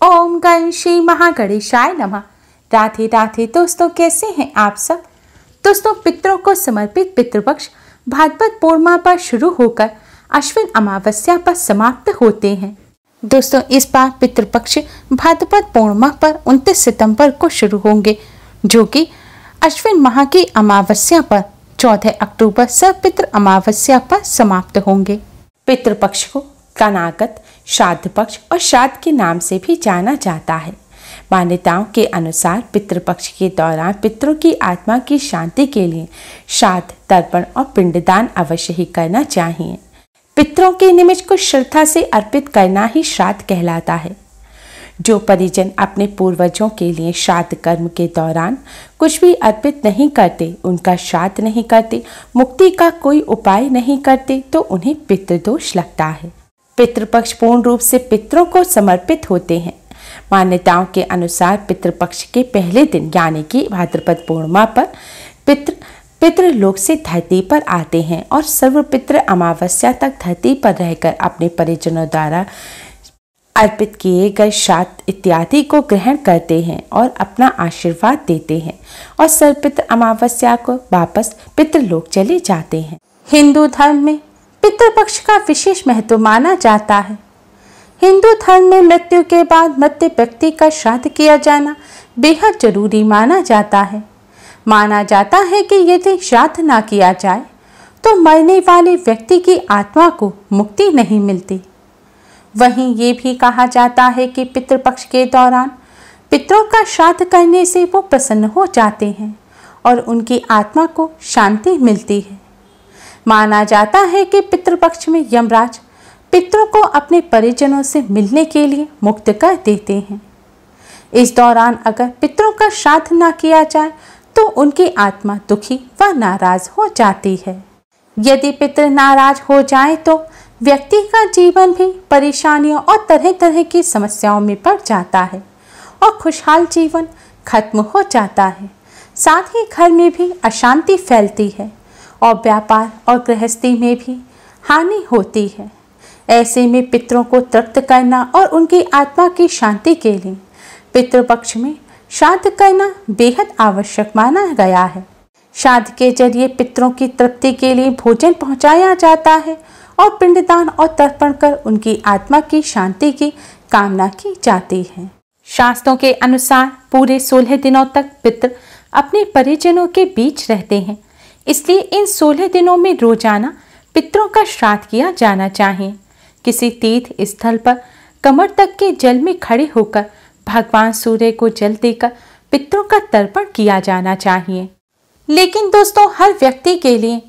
ओम गण श्री महागणेशाय नमः। राधे राधे दोस्तों, कैसे हैं आप सब। दोस्तों, पितरों को समर्पित पितृपक्ष भाद्रपद पूर्णिमा पर शुरू होकर अश्विन अमावस्या पर समाप्त होते हैं। दोस्तों, इस बार पितृपक्ष भाद्रपद पूर्णिमा पर 29 सितंबर को शुरू होंगे, जो कि अश्विन माह की अमावस्या पर 14 अक्टूबर सर्वपितृ अमावस्या पर समाप्त होंगे। पितृपक्ष को कनागत, श्राद्ध पक्ष और श्राद्ध के नाम से भी जाना जाता है। मान्यताओं के अनुसार पितृपक्ष के दौरान पितरों की आत्मा की शांति के लिए श्राद्ध, तर्पण और पिंडदान अवश्य ही करना चाहिए। पितरों के निमित्त को श्रद्धा से अर्पित करना ही श्राद्ध कहलाता है। जो परिजन अपने पूर्वजों के लिए श्राद्ध कर्म के दौरान कुछ भी अर्पित नहीं करते, उनका श्राद्ध नहीं करते, मुक्ति का कोई उपाय नहीं करते, तो उन्हें पितृदोष लगता है। पितृपक्ष पूर्ण रूप से पितरों को समर्पित होते हैं। मान्यताओं के अनुसार पितृपक्ष के पहले दिन यानी कि भाद्रपद पूर्णिमा पर पितृलोक से धरती पर आते हैं और सर्वपितृ अमावस्या तक धरती पर रहकर अपने परिजनों द्वारा अर्पित किए गए श्राद्ध इत्यादि को ग्रहण करते हैं और अपना आशीर्वाद देते हैं और सर्वपितृ अमावस्या को वापस पितृलोक चले जाते हैं। हिंदू धर्म में पितृपक्ष का विशेष महत्व माना जाता है। हिंदू धर्म में मृत्यु के बाद मृत व्यक्ति का श्राद्ध किया जाना बेहद जरूरी माना जाता है। माना जाता है कि यदि श्राद्ध ना किया जाए तो मरने वाले व्यक्ति की आत्मा को मुक्ति नहीं मिलती। वहीं ये भी कहा जाता है कि पितृपक्ष के दौरान पितरों का श्राद्ध करने से वो प्रसन्न हो जाते हैं और उनकी आत्मा को शांति मिलती है। माना जाता है कि पितृपक्ष में यमराज पितरों को अपने परिजनों से मिलने के लिए मुक्त कर देते हैं। इस दौरान अगर पितरों का श्राद्ध न किया जाए तो उनकी आत्मा दुखी व नाराज हो जाती है। यदि पितृ नाराज हो जाए तो व्यक्ति का जीवन भी परेशानियों और तरह तरह की समस्याओं में पड़ जाता है और खुशहाल जीवन खत्म हो जाता है। साथ ही घर में भी अशांति फैलती है और व्यापार और गृहस्थी में भी हानि होती है। ऐसे में पितरों को तृप्त करना और उनकी आत्मा की शांति के लिए पितृपक्ष में श्राद्ध करना बेहद आवश्यक माना गया है। श्राद्ध के जरिए पितरों की तृप्ति के लिए भोजन पहुंचाया जाता है और पिंडदान और तर्पण कर उनकी आत्मा की शांति की कामना की जाती है। शास्त्रों के अनुसार पूरे 16 दिनों तक पितर अपने परिजनों के बीच रहते हैं, इसलिए इन 16 दिनों में रोजाना पितरों का श्राद्ध किया जाना चाहिए। किसी तीर्थ स्थल पर कमर तक के जल में खड़े होकर भगवान सूर्य को जल देकर पितरों का तर्पण किया जाना चाहिए। लेकिन दोस्तों, हर व्यक्ति के लिए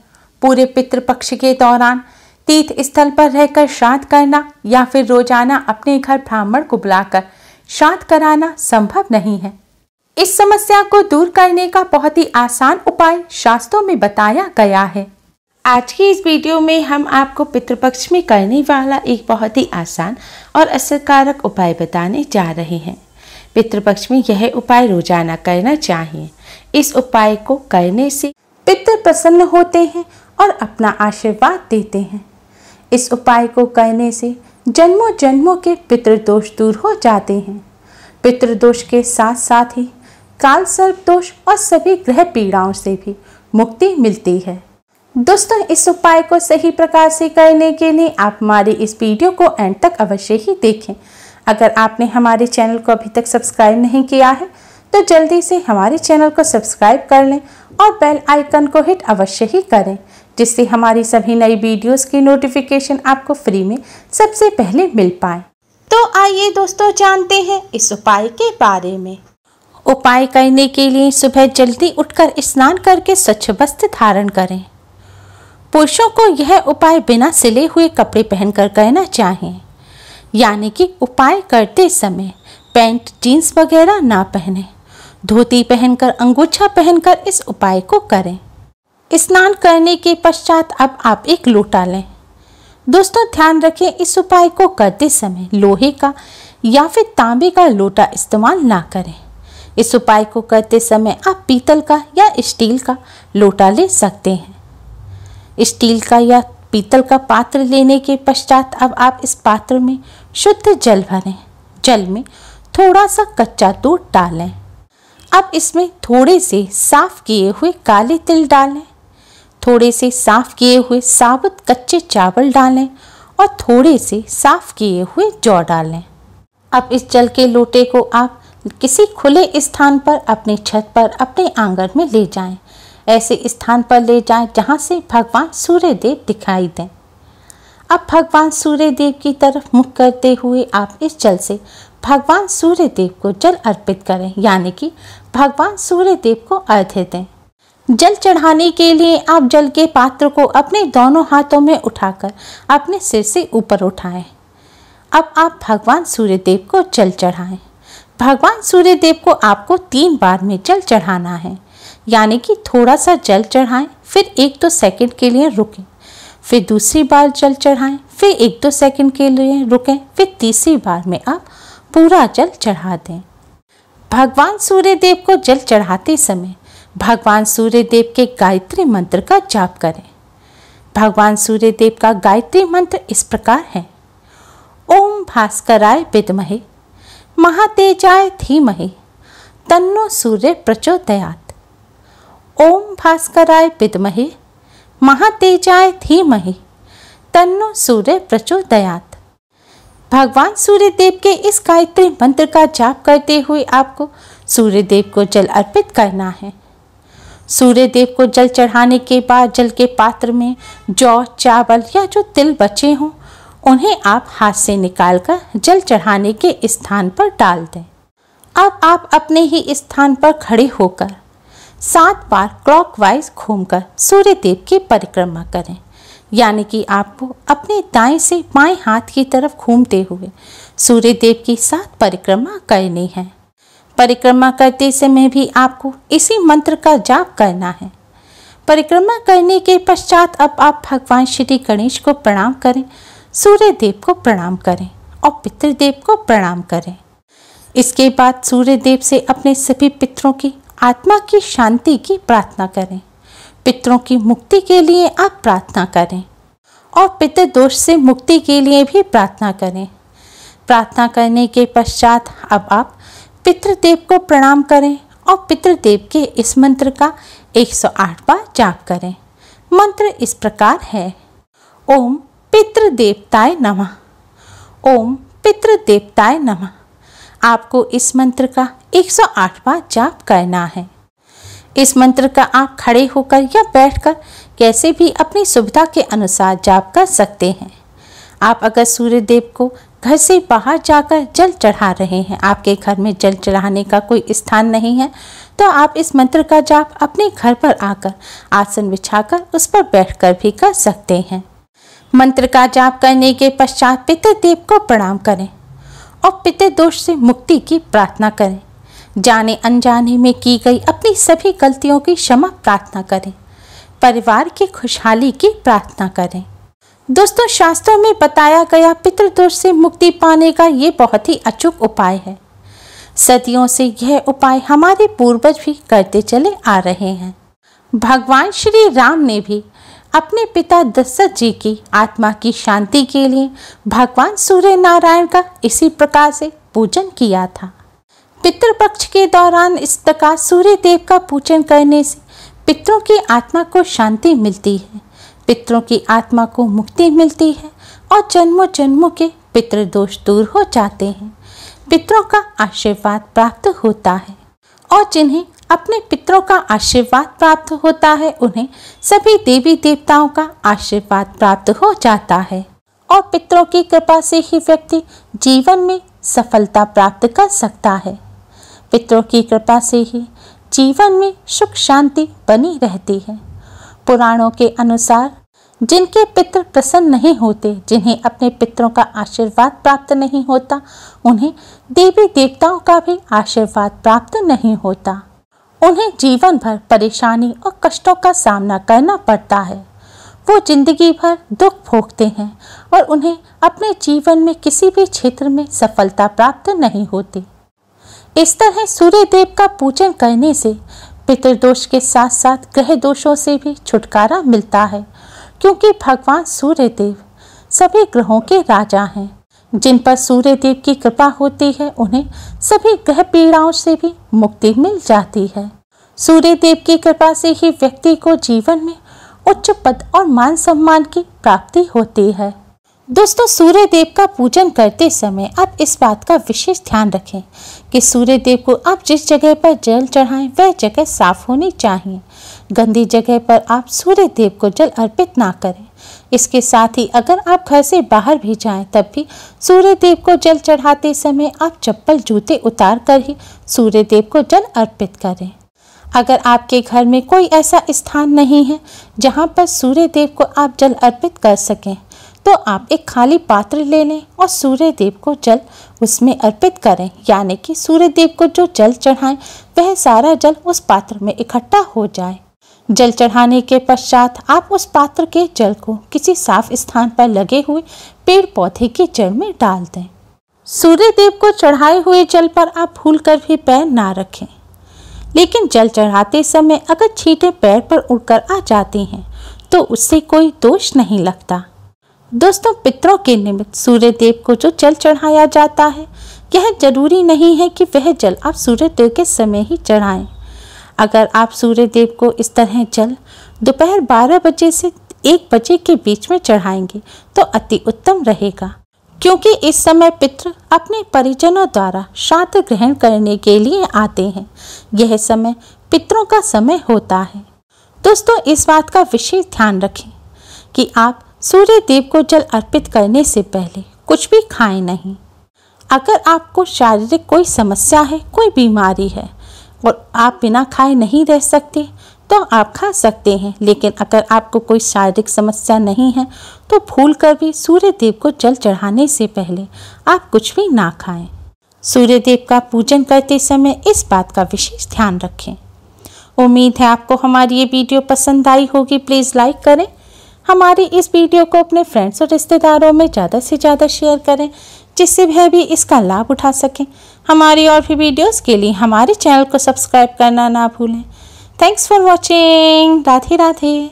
पूरे पितृपक्ष के दौरान तीर्थ स्थल पर रहकर श्राद्ध करना या फिर रोजाना अपने घर ब्राह्मण को बुलाकर श्राद्ध कराना संभव नहीं है। इस समस्या को दूर करने का बहुत ही आसान उपाय शास्त्रों में बताया गया है। आज की इस वीडियो में हम आपको पितृपक्ष में करने वाला एक बहुत ही आसान और असरकारक उपाय बताने जा रहे हैं। पितृपक्ष में यह उपाय रोजाना करना चाहिए। इस उपाय को करने से पितृ प्रसन्न होते हैं और अपना आशीर्वाद देते हैं। इस उपाय को करने से जन्मों जन्मों के पितृदोष दूर हो जाते हैं। पितृदोष के साथ साथ ही काल सर्प दोष और सभी ग्रह पीड़ाओं से भी मुक्ति मिलती है। दोस्तों, इस उपाय को सही प्रकार से करने के लिए आप हमारी इस वीडियो को एंड तक अवश्य ही देखें। अगर आपने हमारे चैनल को अभी तक सब्सक्राइब नहीं किया है तो जल्दी से हमारे चैनल को सब्सक्राइब कर लें और बेल आइकन को हिट अवश्य ही करें, जिससे हमारी सभी नई वीडियोस की नोटिफिकेशन आपको फ्री में सबसे पहले मिल पाए। तो आइए दोस्तों, जानते हैं इस उपाय के बारे में। उपाय करने के लिए सुबह जल्दी उठकर स्नान करके स्वच्छ वस्त्र धारण करें। पुरुषों को यह उपाय बिना सिले हुए कपड़े पहनकर करना चाहिए, यानी कि उपाय करते समय पैंट, जीन्स वगैरह ना पहने। धोती पहनकर, अंगोछा पहनकर इस उपाय को करें। स्नान करने के पश्चात अब आप एक लोटा लें। दोस्तों, ध्यान रखें, इस उपाय को करते समय लोहे का या फिर तांबे का लोटा इस्तेमाल ना करें। इस उपाय को करते समय आप पीतल का या स्टील का लोटा ले सकते हैं। स्टील का या पीतल का पात्र लेने के पश्चात अब आप इस पात्र में शुद्ध जल भरें। जल में थोड़ा सा कच्चा दूध डालें। अब इसमें थोड़े से साफ किए हुए काले तिल डालें, थोड़े से साफ किए हुए साबुत कच्चे चावल डालें और थोड़े से साफ किए हुए जौ डालें। अब इस जल के लोटे को आप किसी खुले स्थान पर, अपनी छत पर, अपने आंगन में ले जाएं। ऐसे स्थान पर ले जाएं जहां से भगवान सूर्य देव दिखाई दें। अब भगवान सूर्य देव की तरफ मुख करते हुए आप इस जल से भगवान सूर्य देव को जल अर्पित करें, यानी कि भगवान सूर्य देव को अर्घ्य दें। जल चढ़ाने के लिए आप जल के पात्र को अपने दोनों हाथों में उठाकर अपने सिर से ऊपर उठाएं। अब आप भगवान सूर्य देव को जल चढ़ाएं। भगवान सूर्य देव को आपको 3 बार में जल चढ़ाना है, यानी कि थोड़ा सा जल चढ़ाएं, फिर 1-2 सेकंड के लिए रुकें, फिर दूसरी बार जल चढ़ाएं, फिर 1-2 सेकंड के लिए रुकें, फिर तीसरी बार में आप पूरा जल चढ़ा दें। भगवान सूर्य देव को जल चढ़ाते समय भगवान सूर्य देव के गायत्री मंत्र का जाप करें। भगवान सूर्य देव का गायत्री मंत्र इस प्रकार है: ओम भास्कराय विद्महे महातेजाय धीमहि तन्नो सूर्य प्रचोदयात्। ओम भास्कराय विद्महे महातेजाय धीमहि तन्नो सूर्य प्रचोदयात्। भगवान सूर्य देव के इस गायत्री मंत्र का जाप करते हुए आपको सूर्य देव को जल अर्पित करना है। सूर्य देव को जल चढ़ाने के बाद जल के पात्र में जौ, चावल या जो तिल बचे हों उन्हें आप हाथ से निकालकर जल चढ़ाने के स्थान पर डाल दें। अब आप अपने ही स्थान पर खड़े होकर 7 बार क्लॉकवाइज घूमकर सूर्य देव की परिक्रमा करें, यानी कि आपको अपने दाएं से बाएं हाथ की तरफ घूमते हुए सूर्य देव की 7 परिक्रमा करनी है। परिक्रमा करते समय भी आपको इसी मंत्र का जाप करना है। परिक्रमा करने के पश्चात अब आप भगवान श्री गणेश को प्रणाम करें, सूर्य देव को प्रणाम करें और पितृदेव को प्रणाम करें। इसके बाद सूर्य देव से अपने सभी पितरों की आत्मा की शांति की प्रार्थना करें। पितरों की मुक्ति के लिए आप प्रार्थना करें और पितृदोष से मुक्ति के लिए भी प्रार्थना करें। प्रार्थना करने के पश्चात अब आप पितृदेव को प्रणाम करें और पितृदेव के इस मंत्र का 108 बार जाप करें। मंत्र इस प्रकार है: ओम पितृदेवताय नमः, ओम पितृदेवताय नमः। आपको इस मंत्र का 108 बार जाप करना है। इस मंत्र का आप खड़े होकर या बैठकर कैसे भी अपनी सुविधा के अनुसार जाप कर सकते हैं। आप अगर सूर्य देव को घर से बाहर जाकर जल चढ़ा रहे हैं, आपके घर में जल चढ़ाने का कोई स्थान नहीं है, तो आप इस मंत्र का जाप अपने घर पर आकर आसन बिछाकर उस पर बैठकर भी कर सकते हैं। मंत्र का जाप करने के पश्चात पितृदेव को प्रणाम करें और पितृदोष से मुक्ति की प्रार्थना करें। जाने अनजाने में की गई अपनी सभी गलतियों की क्षमा प्रार्थना करें। परिवार की खुशहाली की प्रार्थना करें। दोस्तों, शास्त्रों में बताया गया पितृदोष से मुक्ति पाने का ये बहुत ही अचूक उपाय है। सदियों से यह उपाय हमारे पूर्वज भी करते चले आ रहे हैं। भगवान श्री राम ने भी अपने पिता दशरथ जी की आत्मा की शांति के लिए भगवान सूर्य नारायण का इसी प्रकार से पूजन किया था। पितृपक्ष के दौरान इस प्रकार सूर्य देव का पूजन करने से पितरों की आत्मा को शांति मिलती है, पितरों की आत्मा को मुक्ति मिलती है और जन्मों जन्मों के पितृदोष दूर हो जाते हैं। पितरों का आशीर्वाद प्राप्त होता है और जिन्हें अपने पितरों का आशीर्वाद प्राप्त होता है उन्हें सभी देवी देवताओं का आशीर्वाद प्राप्त हो जाता है और पितरों की कृपा से ही व्यक्ति जीवन में सफलता प्राप्त कर सकता है। पितरों की कृपा से ही जीवन में सुख शांति बनी रहती है। पुराणों के अनुसार जिनके पितृ प्रसन्न नहीं होते, जिन्हें अपने पितरों का आशीर्वाद प्राप्त नहीं होता, उन्हें देवी देवताओं का भी आशीर्वाद प्राप्त नहीं होता। उन्हें जीवन भर परेशानी और कष्टों का सामना करना पड़ता है। वो जिंदगी भर दुख भोगते हैं और उन्हें अपने जीवन में किसी भी क्षेत्र में सफलता प्राप्त नहीं होती। इस तरह सूर्य देव का पूजन करने से पितृदोष के साथ साथ ग्रह दोषों से भी छुटकारा मिलता है, क्योंकि भगवान सूर्य देव सभी ग्रहों के राजा हैं। जिन पर सूर्य देव की कृपा होती है उन्हें सभी ग्रह पीड़ाओं से भी मुक्ति मिल जाती है। सूर्य देव की कृपा से ही व्यक्ति को जीवन में उच्च पद और मान सम्मान की प्राप्ति होती है। दोस्तों, सूर्य देव का पूजन करते समय आप इस बात का विशेष ध्यान रखें कि सूर्य देव को आप जिस जगह पर जल चढ़ाएं वह जगह साफ होनी चाहिए। गंदी जगह पर आप सूर्य देव को जल अर्पित ना करें। इसके साथ ही अगर आप घर से बाहर भी जाएं तब भी सूर्य देव को जल चढ़ाते समय आप चप्पल जूते उतार कर ही सूर्य देव को जल अर्पित करें। अगर आपके घर में कोई ऐसा स्थान नहीं है जहां पर सूर्य देव को आप जल अर्पित कर सकें तो आप एक खाली पात्र ले लें और सूर्य देव को जल उसमें अर्पित करें, यानी कि सूर्य देव को जो जल चढ़ाएं वह सारा जल उस पात्र में इकट्ठा हो जाए। जल चढ़ाने के पश्चात आप उस पात्र के जल को किसी साफ स्थान पर लगे हुए पेड़ पौधे की जड़ में डाल दें। सूर्य देव को चढ़ाए हुए जल पर आप भूल कर भी पैर ना रखें, लेकिन जल चढ़ाते समय अगर छींटे पैर पर उड़कर आ जाती हैं तो उससे कोई दोष नहीं लगता। दोस्तों, पितरों के निमित्त सूर्य देव को जो जल चढ़ाया जाता है यह जरूरी नहीं है कि वह जल आप सूर्य देव के समय ही चढ़ाएं। अगर आप सूर्य देव को इस तरह जल दोपहर 12 बजे से 1 बजे के बीच में चढ़ाएंगे तो अति उत्तम रहेगा, क्योंकि इस समय पितृ अपने परिजनों द्वारा श्राद्ध ग्रहण करने के लिए आते हैं। यह समय पितरों का समय होता है। दोस्तों, इस बात का विशेष ध्यान रखें कि आप सूर्य देव को जल अर्पित करने से पहले कुछ भी खाएं नहीं। अगर आपको शारीरिक कोई समस्या है, कोई बीमारी है और आप बिना खाए नहीं रह सकते तो आप खा सकते हैं, लेकिन अगर आपको कोई शारीरिक समस्या नहीं है तो भूल कर भी सूर्य देव को जल चढ़ाने से पहले आप कुछ भी ना खाएं। सूर्य देव का पूजन करते समय इस बात का विशेष ध्यान रखें। उम्मीद है आपको हमारी ये वीडियो पसंद आई होगी। प्लीज़ लाइक करें, हमारी इस वीडियो को अपने फ्रेंड्स और रिश्तेदारों में ज़्यादा से ज़्यादा शेयर करें जिससे वह भी इसका लाभ उठा सकें। हमारी और भी वीडियोस के लिए हमारे चैनल को सब्सक्राइब करना ना भूलें। Thanks for watching. Radhe Radhe.